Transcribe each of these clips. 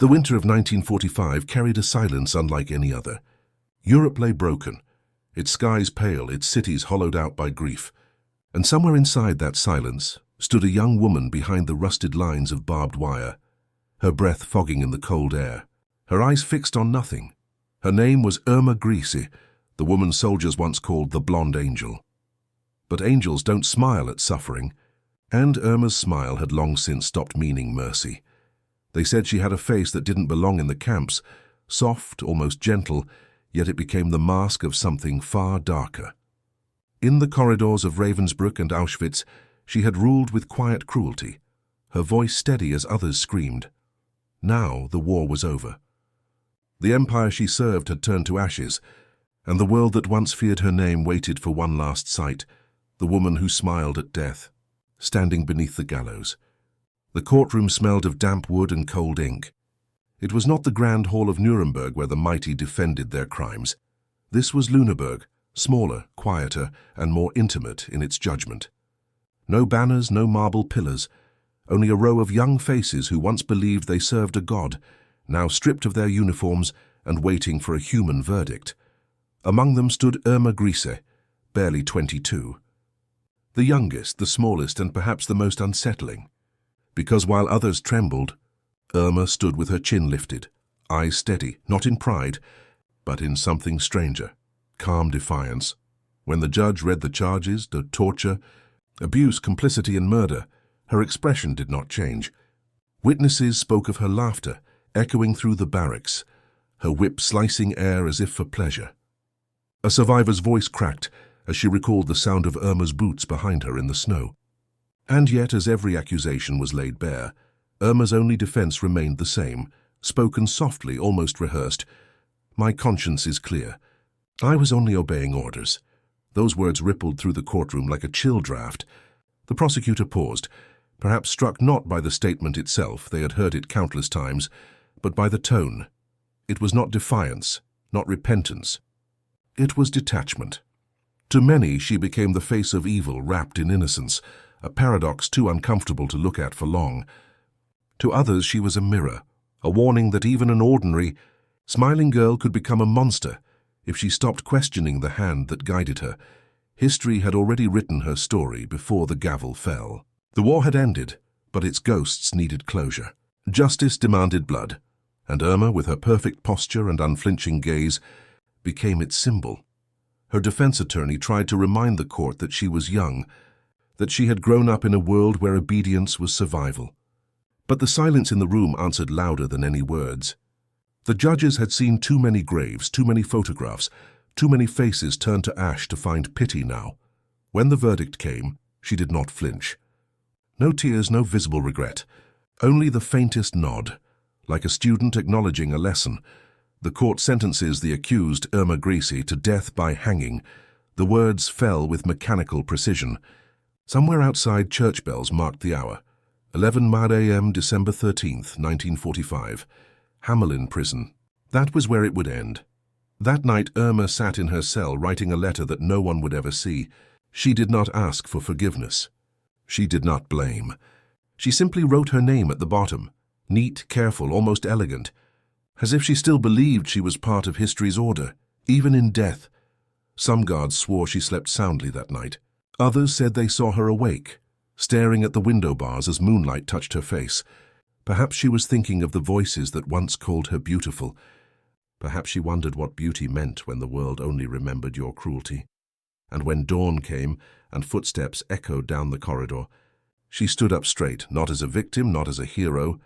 The winter of 1945 carried a silence unlike any other. Europe lay broken, its skies pale, its cities hollowed out by grief. And somewhere inside that silence stood a young woman behind the rusted lines of barbed wire, her breath fogging in the cold air, her eyes fixed on nothing. Her name was Irma Grese, the woman soldiers once called the Blonde Angel. But angels don't smile at suffering, and Irma's smile had long since stopped meaning mercy. They said she had a face that didn't belong in the camps, soft, almost gentle, yet it became the mask of something far darker. In the corridors of Ravensbrück and Auschwitz, she had ruled with quiet cruelty, her voice steady as others screamed. Now the war was over. The empire she served had turned to ashes, and the world that once feared her name waited for one last sight, the woman who smiled at death, standing beneath the gallows. The courtroom smelled of damp wood and cold ink. It was not the grand hall of Nuremberg where the mighty defended their crimes. This was Lüneburg, smaller, quieter, and more intimate in its judgment. No banners, no marble pillars, only a row of young faces who once believed they served a god, now stripped of their uniforms and waiting for a human verdict. Among them stood Irma Grese, barely 22. The youngest, the smallest, and perhaps the most unsettling. Because while others trembled, Irma stood with her chin lifted, eyes steady, not in pride, but in something stranger, calm defiance. When the judge read the charges, the torture, abuse, complicity, and murder, her expression did not change. Witnesses spoke of her laughter, echoing through the barracks, her whip slicing air as if for pleasure. A survivor's voice cracked as she recalled the sound of Irma's boots behind her in the snow. And yet, as every accusation was laid bare, Irma's only defense remained the same, spoken softly, almost rehearsed. "My conscience is clear. I was only obeying orders." Those words rippled through the courtroom like a chill draft. The prosecutor paused, perhaps struck not by the statement itself, they had heard it countless times, but by the tone. It was not defiance, not repentance. It was detachment. To many, she became the face of evil wrapped in innocence, a paradox too uncomfortable to look at for long. To others, she was a mirror, a warning that even an ordinary, smiling girl could become a monster if she stopped questioning the hand that guided her. History had already written her story before the gavel fell. The war had ended, but its ghosts needed closure. Justice demanded blood, and Irma, with her perfect posture and unflinching gaze, became its symbol. Her defense attorney tried to remind the court that she was young, that she had grown up in a world where obedience was survival. But the silence in the room answered louder than any words. The judges had seen too many graves, too many photographs, too many faces turned to ash to find pity now. When the verdict came, she did not flinch. No tears, no visible regret, only the faintest nod, like a student acknowledging a lesson. The court sentences the accused, Irma Grese, to death by hanging. The words fell with mechanical precision. Somewhere outside, church bells marked the hour. 11 a.m., December 13th, 1945. Hamelin prison. That was where it would end. That night, Irma sat in her cell writing a letter that no one would ever see. She did not ask for forgiveness. She did not blame. She simply wrote her name at the bottom, neat, careful, almost elegant, as if she still believed she was part of history's order, even in death. Some guards swore she slept soundly that night. Others said they saw her awake, staring at the window bars as moonlight touched her face. Perhaps she was thinking of the voices that once called her beautiful. Perhaps she wondered what beauty meant when the world only remembered your cruelty. And when dawn came and footsteps echoed down the corridor, she stood up straight, not as a victim, not as a hero,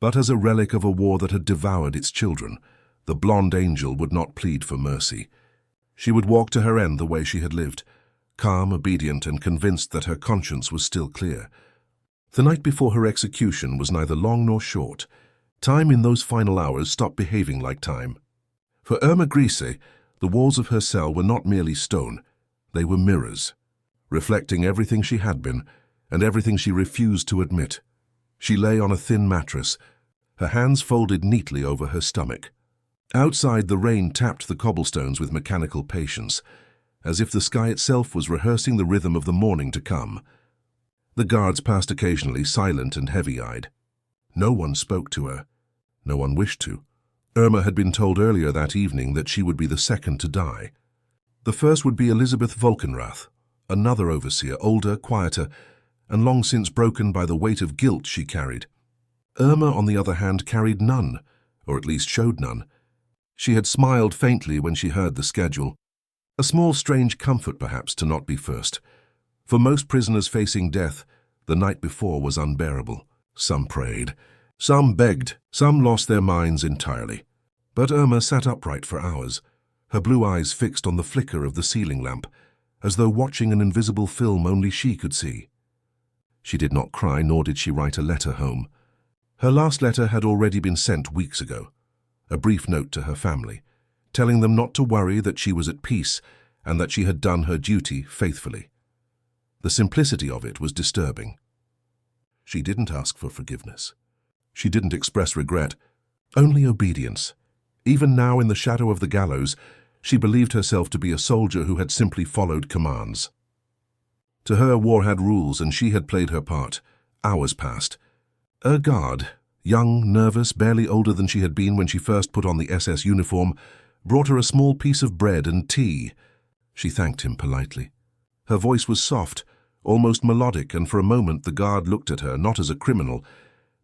but as a relic of a war that had devoured its children. The Blonde Angel would not plead for mercy. She would walk to her end the way she had lived, calm, obedient, and convinced that her conscience was still clear. The night before her execution was neither long nor short. Time in those final hours stopped behaving like time. For Irma Grese, the walls of her cell were not merely stone, they were mirrors, reflecting everything she had been and everything she refused to admit. She lay on a thin mattress, her hands folded neatly over her stomach. Outside, the rain tapped the cobblestones with mechanical patience, as if the sky itself was rehearsing the rhythm of the morning to come. The guards passed occasionally, silent and heavy-eyed. No one spoke to her. No one wished to. Irma had been told earlier that evening that she would be the second to die. The first would be Elizabeth Volkenrath, another overseer, older, quieter, and long since broken by the weight of guilt she carried. Irma, on the other hand, carried none, or at least showed none. She had smiled faintly when she heard the schedule. A small strange comfort, perhaps, to not be first. For most prisoners facing death, the night before was unbearable. Some prayed, some begged, some lost their minds entirely. But Irma sat upright for hours, her blue eyes fixed on the flicker of the ceiling lamp, as though watching an invisible film only she could see. She did not cry, nor did she write a letter home. Her last letter had already been sent weeks ago, a brief note to her family, telling them not to worry, that she was at peace and that she had done her duty faithfully. The simplicity of it was disturbing. She didn't ask for forgiveness. She didn't express regret, only obedience. Even now, in the shadow of the gallows, she believed herself to be a soldier who had simply followed commands. To her, war had rules, and she had played her part. Hours passed. A guard, young, nervous, barely older than she had been when she first put on the SS uniform, brought her a small piece of bread and tea. She thanked him politely. Her voice was soft, almost melodic, and for a moment the guard looked at her not as a criminal,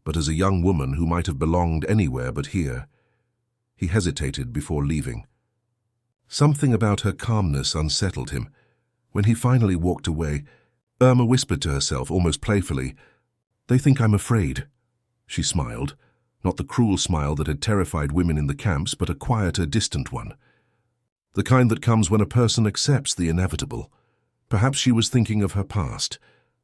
but as a young woman who might have belonged anywhere but here. He hesitated before leaving. Something about her calmness unsettled him. When he finally walked away, Irma whispered to herself, almost playfully, "They think I'm afraid." She smiled, not the cruel smile that had terrified women in the camps, but a quieter, distant one. The kind that comes when a person accepts the inevitable. Perhaps she was thinking of her past,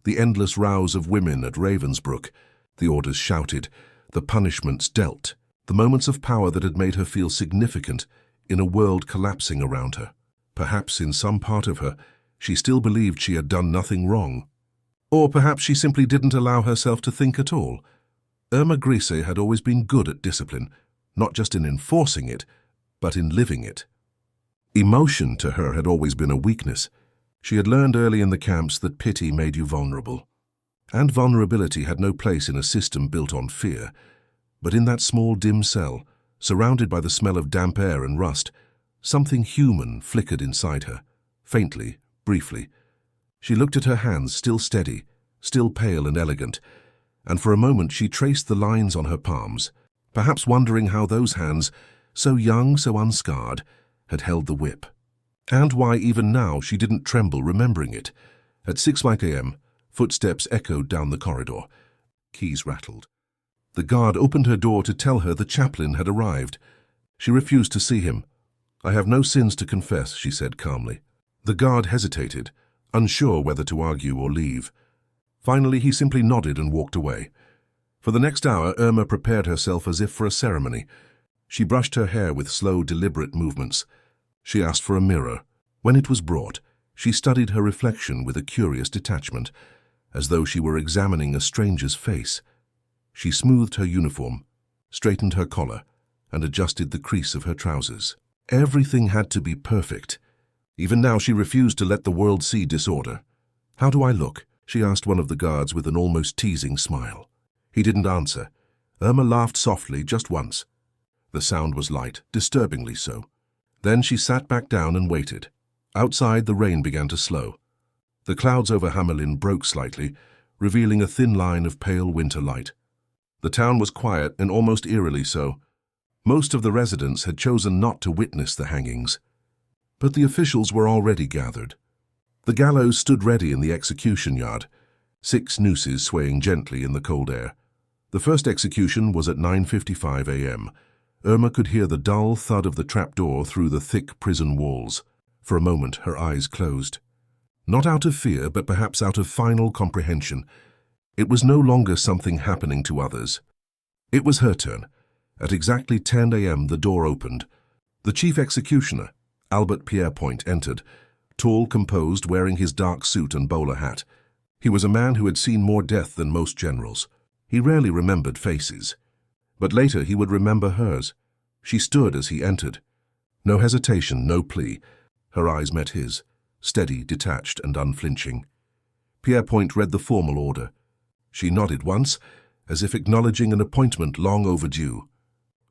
the endless rows of women at Ravensbrück, the orders shouted, the punishments dealt, the moments of power that had made her feel significant in a world collapsing around her. Perhaps in some part of her, she still believed she had done nothing wrong. Or perhaps she simply didn't allow herself to think at all. Irma Grese had always been good at discipline, not just in enforcing it, but in living it. Emotion to her had always been a weakness. She had learned early in the camps that pity made you vulnerable. And vulnerability had no place in a system built on fear. But in that small, dim cell, surrounded by the smell of damp air and rust, something human flickered inside her, faintly, briefly. She looked at her hands, still steady, still pale and elegant, and for a moment she traced the lines on her palms, perhaps wondering how those hands, so young, so unscarred, had held the whip. And why even now she didn't tremble remembering it. At 6 a.m., footsteps echoed down the corridor. Keys rattled. The guard opened her door to tell her the chaplain had arrived. She refused to see him. "I have no sins to confess," she said calmly. The guard hesitated, unsure whether to argue or leave. Finally, he simply nodded and walked away. For the next hour, Irma prepared herself as if for a ceremony. She brushed her hair with slow, deliberate movements. She asked for a mirror. When it was brought, she studied her reflection with a curious detachment, as though she were examining a stranger's face. She smoothed her uniform, straightened her collar, and adjusted the crease of her trousers. Everything had to be perfect. Even now she refused to let the world see disorder. "How do I look?" she asked one of the guards with an almost teasing smile. He didn't answer. Irma laughed softly just once. The sound was light, disturbingly so. Then she sat back down and waited. Outside, the rain began to slow. The clouds over Hamelin broke slightly, revealing a thin line of pale winter light. The town was quiet and almost eerily so. Most of the residents had chosen not to witness the hangings. But the officials were already gathered. The gallows stood ready in the execution yard, 6 nooses swaying gently in the cold air. The first execution was at 9:55 a.m. Irma could hear the dull thud of the trapdoor through the thick prison walls. For a moment, her eyes closed. Not out of fear, but perhaps out of final comprehension. It was no longer something happening to others. It was her turn. At exactly 10 a.m. the door opened. The chief executioner, Albert Pierrepoint, entered, tall, composed, wearing his dark suit and bowler hat. He was a man who had seen more death than most generals. He rarely remembered faces. But later he would remember hers. She stood as he entered. No hesitation, no plea. Her eyes met his, steady, detached, and unflinching. Pierrepoint read the formal order. She nodded once, as if acknowledging an appointment long overdue.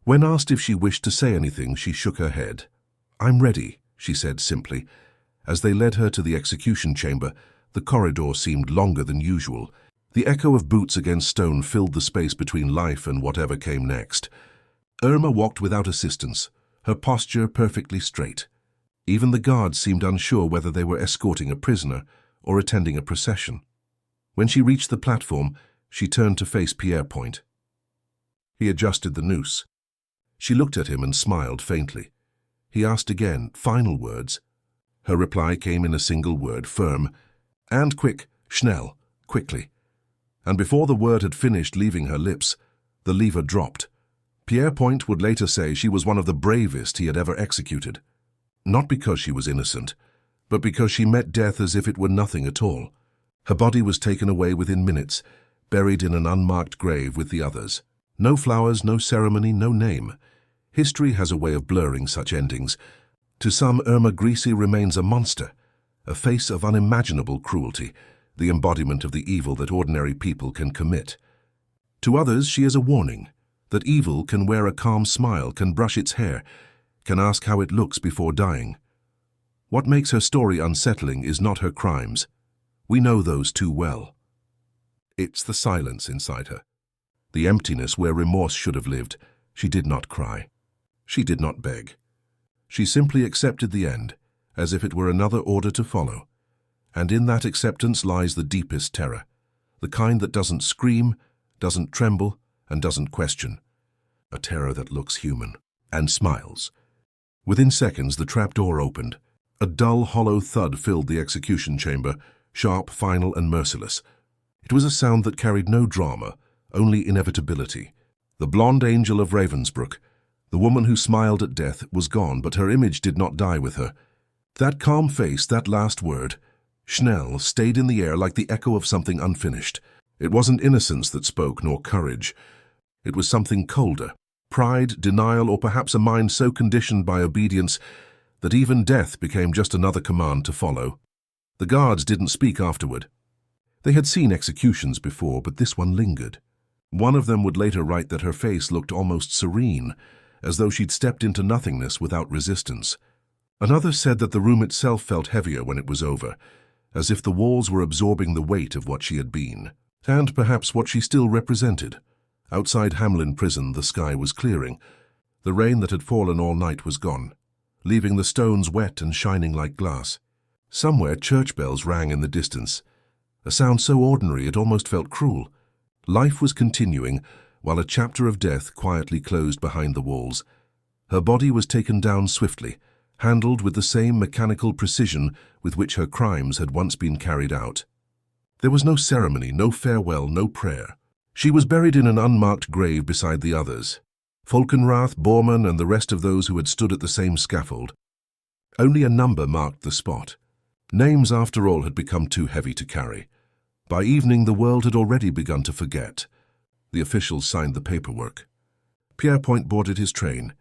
When asked if she wished to say anything, she shook her head. "I'm ready," she said simply. As they led her to the execution chamber, the corridor seemed longer than usual. The echo of boots against stone filled the space between life and whatever came next. Irma walked without assistance, her posture perfectly straight. Even the guards seemed unsure whether they were escorting a prisoner or attending a procession. When she reached the platform, she turned to face Pierrepoint. He adjusted the noose. She looked at him and smiled faintly. He asked again, final words. Her reply came in a single word, firm and quick, schnell, quickly. And before the word had finished leaving her lips, the lever dropped. Pierrepoint would later say she was one of the bravest he had ever executed. Not because she was innocent, but because she met death as if it were nothing at all. Her body was taken away within minutes, buried in an unmarked grave with the others. No flowers, no ceremony, no name. History has a way of blurring such endings. To some, Irma Grese remains a monster, a face of unimaginable cruelty, the embodiment of the evil that ordinary people can commit. To others, she is a warning that evil can wear a calm smile, can brush its hair, can ask how it looks before dying. What makes her story unsettling is not her crimes. We know those too well. It's the silence inside her, the emptiness where remorse should have lived. She did not cry. She did not beg. She simply accepted the end, as if it were another order to follow. And in that acceptance lies the deepest terror, the kind that doesn't scream, doesn't tremble, and doesn't question. A terror that looks human and smiles. Within seconds, the trapdoor opened. A dull, hollow thud filled the execution chamber, sharp, final, and merciless. It was a sound that carried no drama, only inevitability. The blonde angel of Ravensbrück, the woman who smiled at death, was gone, but her image did not die with her. That calm face, that last word, schnell, stayed in the air like the echo of something unfinished. It wasn't innocence that spoke, nor courage. It was something colder, pride, denial, or perhaps a mind so conditioned by obedience that even death became just another command to follow. The guards didn't speak afterward. They had seen executions before, but this one lingered. One of them would later write that her face looked almost serene, as though she'd stepped into nothingness without resistance. Another said that the room itself felt heavier when it was over, as if the walls were absorbing the weight of what she had been, and perhaps what she still represented. Outside Hamelin prison, the sky was clearing. The rain that had fallen all night was gone, leaving the stones wet and shining like glass. Somewhere church bells rang in the distance, a sound so ordinary it almost felt cruel. Life was continuing, while a chapter of death quietly closed behind the walls. Her body was taken down swiftly, handled with the same mechanical precision with which her crimes had once been carried out. There was no ceremony, no farewell, no prayer. She was buried in an unmarked grave beside the others, Falkenrath, Bormann, and the rest of those who had stood at the same scaffold. Only a number marked the spot. Names, after all, had become too heavy to carry. By evening, the world had already begun to forget. The officials signed the paperwork. Pierrepoint boarded his train.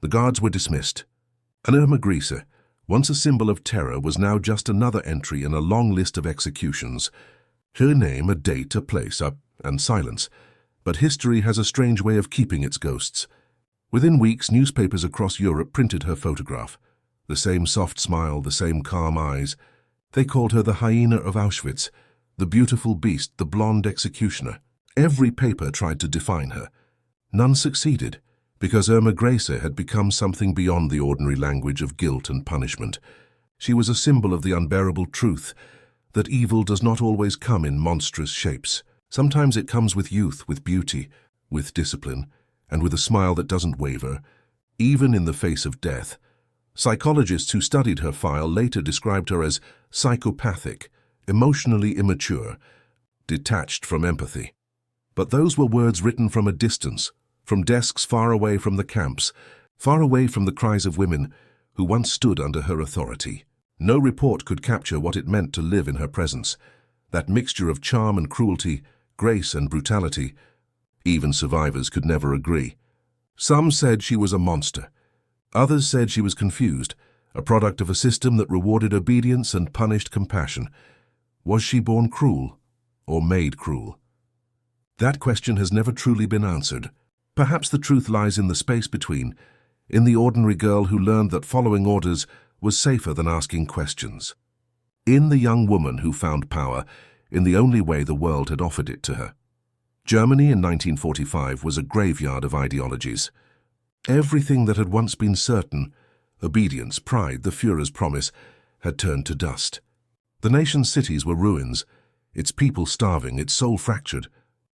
The guards were dismissed. And Irma Grese, once a symbol of terror, was now just another entry in a long list of executions. Her name, a date, a place, and silence. But history has a strange way of keeping its ghosts. Within weeks, newspapers across Europe printed her photograph. The same soft smile, the same calm eyes. They called her the hyena of Auschwitz, the beautiful beast, the blonde executioner. Every paper tried to define her. None succeeded, because Irma Grese had become something beyond the ordinary language of guilt and punishment. She was a symbol of the unbearable truth that evil does not always come in monstrous shapes. Sometimes it comes with youth, with beauty, with discipline, and with a smile that doesn't waver, even in the face of death. Psychologists who studied her file later described her as psychopathic, emotionally immature, detached from empathy. But those were words written from a distance, from desks far away from the camps, far away from the cries of women who once stood under her authority. No report could capture what it meant to live in her presence, that mixture of charm and cruelty, grace and brutality. Even survivors could never agree. Some said she was a monster. Others said she was confused, a product of a system that rewarded obedience and punished compassion. Was she born cruel, or made cruel? That question has never truly been answered. Perhaps the truth lies in the space between, in the ordinary girl who learned that following orders was safer than asking questions. In the young woman who found power in the only way the world had offered it to her. Germany in 1945 was a graveyard of ideologies. Everything that had once been certain, obedience, pride, the Führer's promise, had turned to dust. The nation's cities were ruins, its people starving, its soul fractured,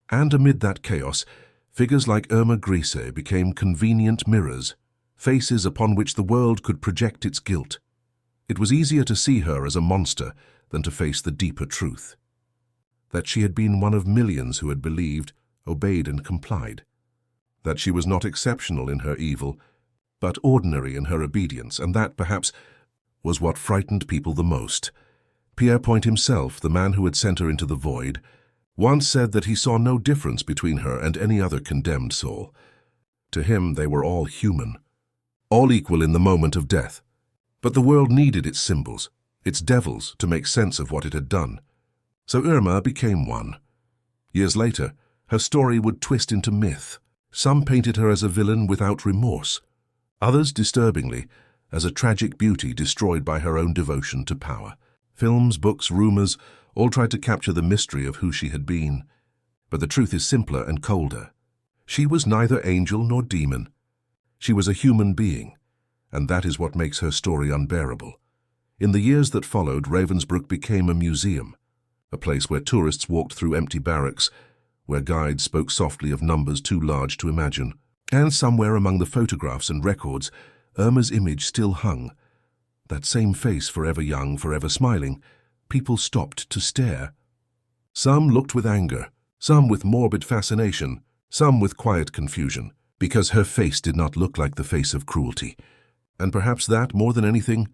and amid that chaos, figures like Irma Grese became convenient mirrors, faces upon which the world could project its guilt. It was easier to see her as a monster than to face the deeper truth. That she had been one of millions who had believed, obeyed and complied. That she was not exceptional in her evil, but ordinary in her obedience, and that, perhaps, was what frightened people the most. Pierre Point himself, the man who had sent her into the void, once said that he saw no difference between her and any other condemned soul. To him, they were all human, all equal in the moment of death. But the world needed its symbols, its devils, to make sense of what it had done. So Irma became one. Years later, her story would twist into myth. Some painted her as a villain without remorse. Others, disturbingly, as a tragic beauty destroyed by her own devotion to power. Films, books, rumors, all tried to capture the mystery of who she had been. But the truth is simpler and colder. She was neither angel nor demon. She was a human being, and that is what makes her story unbearable. In the years that followed, Ravensbrück became a museum, a place where tourists walked through empty barracks, where guides spoke softly of numbers too large to imagine. And somewhere among the photographs and records, Irma's image still hung. That same face, forever young, forever smiling. People stopped to stare. Some looked with anger, some with morbid fascination, some with quiet confusion, because her face did not look like the face of cruelty. And perhaps that, more than anything,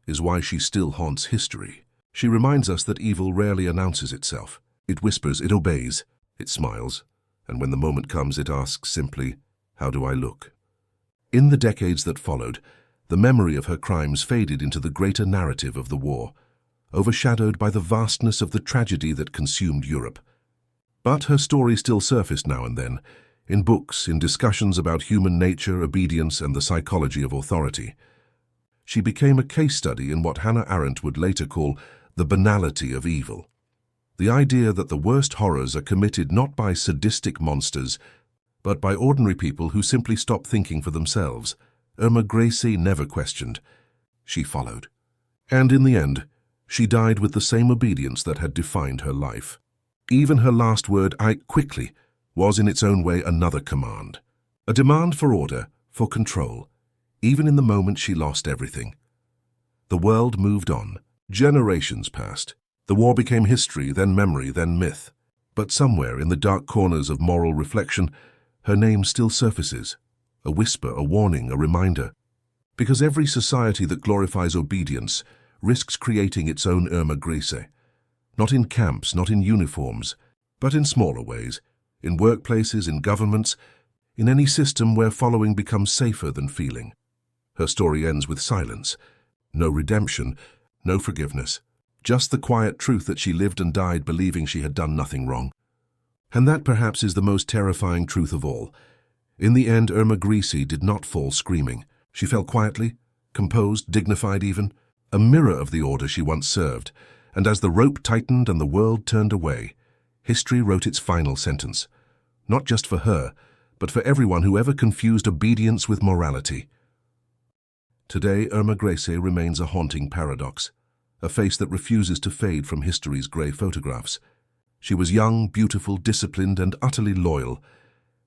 is why she still haunts history. She reminds us that evil rarely announces itself. It whispers, it obeys, it smiles, and when the moment comes, it asks simply, "How do I look?" In the decades that followed, the memory of her crimes faded into the greater narrative of the war, overshadowed by the vastness of the tragedy that consumed Europe. But her story still surfaced now and then, in books, in discussions about human nature, obedience, and the psychology of authority. She became a case study in what Hannah Arendt would later call the banality of evil. The idea that the worst horrors are committed not by sadistic monsters, but by ordinary people who simply stop thinking for themselves. Irma Grese never questioned. She followed. And in the end, she died with the same obedience that had defined her life. Even her last word, "I quickly," was in its own way another command. A demand for order, for control, even in the moment she lost everything. The world moved on. Generations passed. The war became history, then memory, then myth. But somewhere in the dark corners of moral reflection, her name still surfaces. A whisper, a warning, a reminder. Because every society that glorifies obedience risks creating its own Irma Grese. Not in camps, not in uniforms, but in smaller ways, in workplaces, in governments, in any system where following becomes safer than feeling. Her story ends with silence. No redemption, no forgiveness. Just the quiet truth that she lived and died believing she had done nothing wrong. And that perhaps is the most terrifying truth of all. In the end, Irma Grese did not fall screaming. She fell quietly, composed, dignified even, a mirror of the order she once served. And as the rope tightened and the world turned away, history wrote its final sentence. Not just for her, but for everyone who ever confused obedience with morality. Today, Irma Grese remains a haunting paradox, a face that refuses to fade from history's grey photographs. She was young, beautiful, disciplined, and utterly loyal,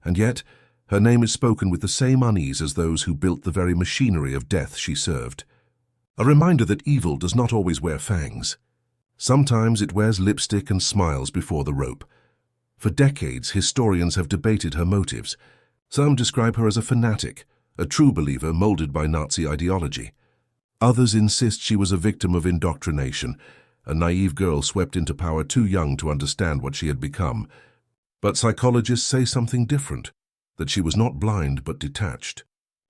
and yet her name is spoken with the same unease as those who built the very machinery of death she served. A reminder that evil does not always wear fangs. Sometimes it wears lipstick and smiles before the rope. For decades, historians have debated her motives. Some describe her as a fanatic, a true believer molded by Nazi ideology. Others insist she was a victim of indoctrination, a naive girl swept into power too young to understand what she had become. But psychologists say something different, that she was not blind but detached.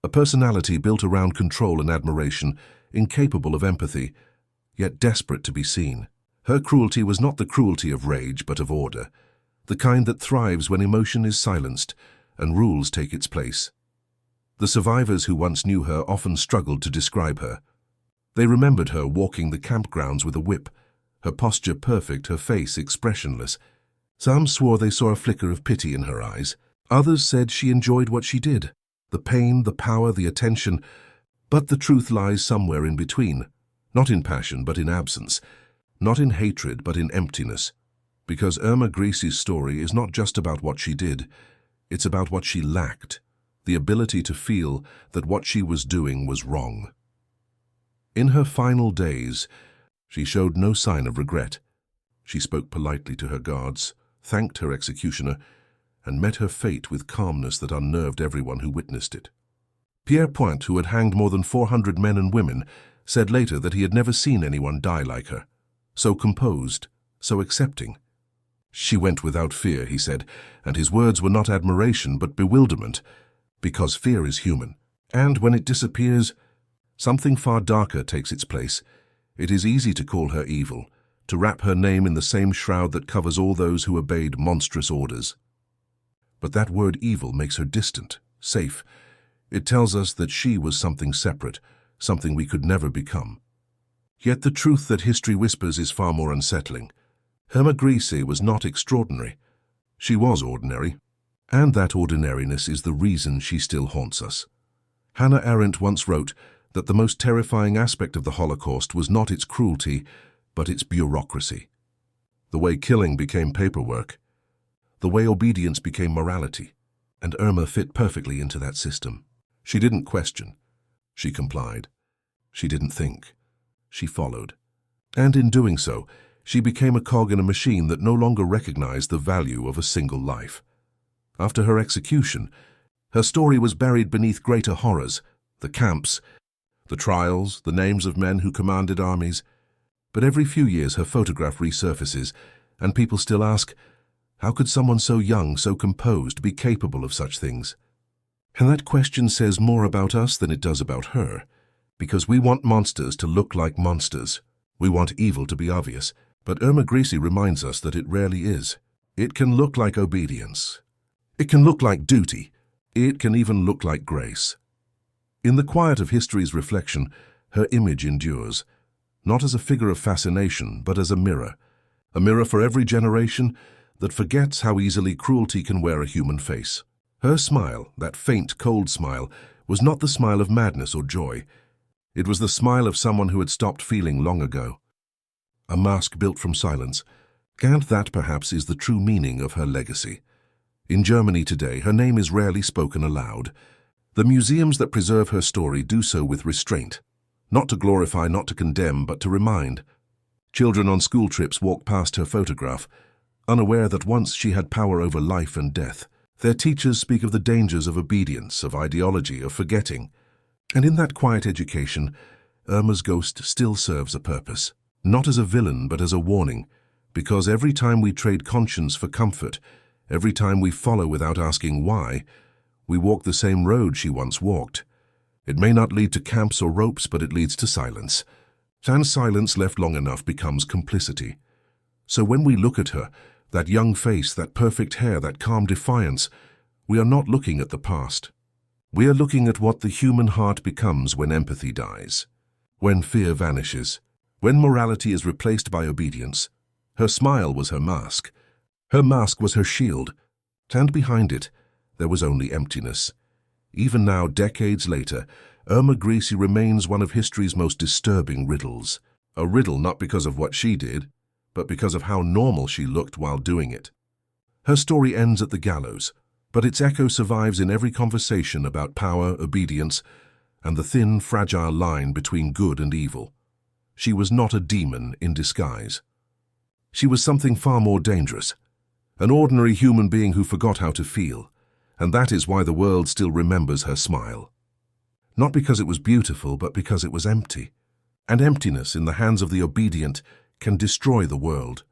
A personality built around control and admiration, incapable of empathy, yet desperate to be seen. Her cruelty was not the cruelty of rage but of order, the kind that thrives when emotion is silenced, and rules take its place. The survivors who once knew her often struggled to describe her. They remembered her walking the campgrounds with a whip, her posture perfect, her face expressionless. Some swore they saw a flicker of pity in her eyes. Others said she enjoyed what she did, the pain, the power, the attention. But the truth lies somewhere in between, not in passion but in absence, not in hatred but in emptiness. Because Irma Grese's story is not just about what she did, it's about what she lacked, the ability to feel that what she was doing was wrong. In her final days, she showed no sign of regret. She spoke politely to her guards, thanked her executioner, and met her fate with calmness that unnerved everyone who witnessed it. Pierre Pointe, who had hanged more than 400 men and women, said later that he had never seen anyone die like her, so composed, so accepting. She went without fear, he said, and his words were not admiration but bewilderment, because fear is human, and when it disappears, something far darker takes its place. It is easy to call her evil, to wrap her name in the same shroud that covers all those who obeyed monstrous orders. But that word evil makes her distant, safe. It tells us that she was something separate, something we could never become. Yet the truth that history whispers is far more unsettling. Irma Grese was not extraordinary. She was ordinary, and that ordinariness is the reason she still haunts us. Hannah Arendt once wrote that the most terrifying aspect of the Holocaust was not its cruelty, but its bureaucracy. The way killing became paperwork, the way obedience became morality, and Irma fit perfectly into that system. She didn't question. She complied. She didn't think. She followed. And in doing so, she became a cog in a machine that no longer recognized the value of a single life. After her execution, her story was buried beneath greater horrors, the camps, the trials, the names of men who commanded armies. But every few years her photograph resurfaces, and people still ask, how could someone so young, so composed, be capable of such things? And that question says more about us than it does about her, because we want monsters to look like monsters. We want evil to be obvious, but Irma Grese reminds us that it rarely is. It can look like obedience. It can look like duty. It can even look like grace. In the quiet of history's reflection, her image endures, not as a figure of fascination, but as a mirror for every generation that forgets how easily cruelty can wear a human face. Her smile, that faint, cold smile, was not the smile of madness or joy. It was the smile of someone who had stopped feeling long ago. A mask built from silence. And that, perhaps, is the true meaning of her legacy. In Germany today, her name is rarely spoken aloud. The museums that preserve her story do so with restraint. Not to glorify, not to condemn, but to remind. Children on school trips walk past her photograph, unaware that once she had power over life and death. Their teachers speak of the dangers of obedience, of ideology, of forgetting. And in that quiet education, Irma's ghost still serves a purpose. Not as a villain, but as a warning. Because every time we trade conscience for comfort, every time we follow without asking why, we walk the same road she once walked. It may not lead to camps or ropes, but it leads to silence. And silence left long enough becomes complicity. So when we look at her, that young face, that perfect hair, that calm defiance, we are not looking at the past. We are looking at what the human heart becomes when empathy dies, when fear vanishes, when morality is replaced by obedience. Her smile was her mask. Her mask was her shield. And behind it, there was only emptiness. Even now, decades later, Irma Grese remains one of history's most disturbing riddles. A riddle not because of what she did, but because of how normal she looked while doing it. Her story ends at the gallows, but its echo survives in every conversation about power, obedience, and the thin, fragile line between good and evil. She was not a demon in disguise. She was something far more dangerous, an ordinary human being who forgot how to feel, and that is why the world still remembers her smile. Not because it was beautiful, but because it was empty. And emptiness in the hands of the obedient can destroy the world.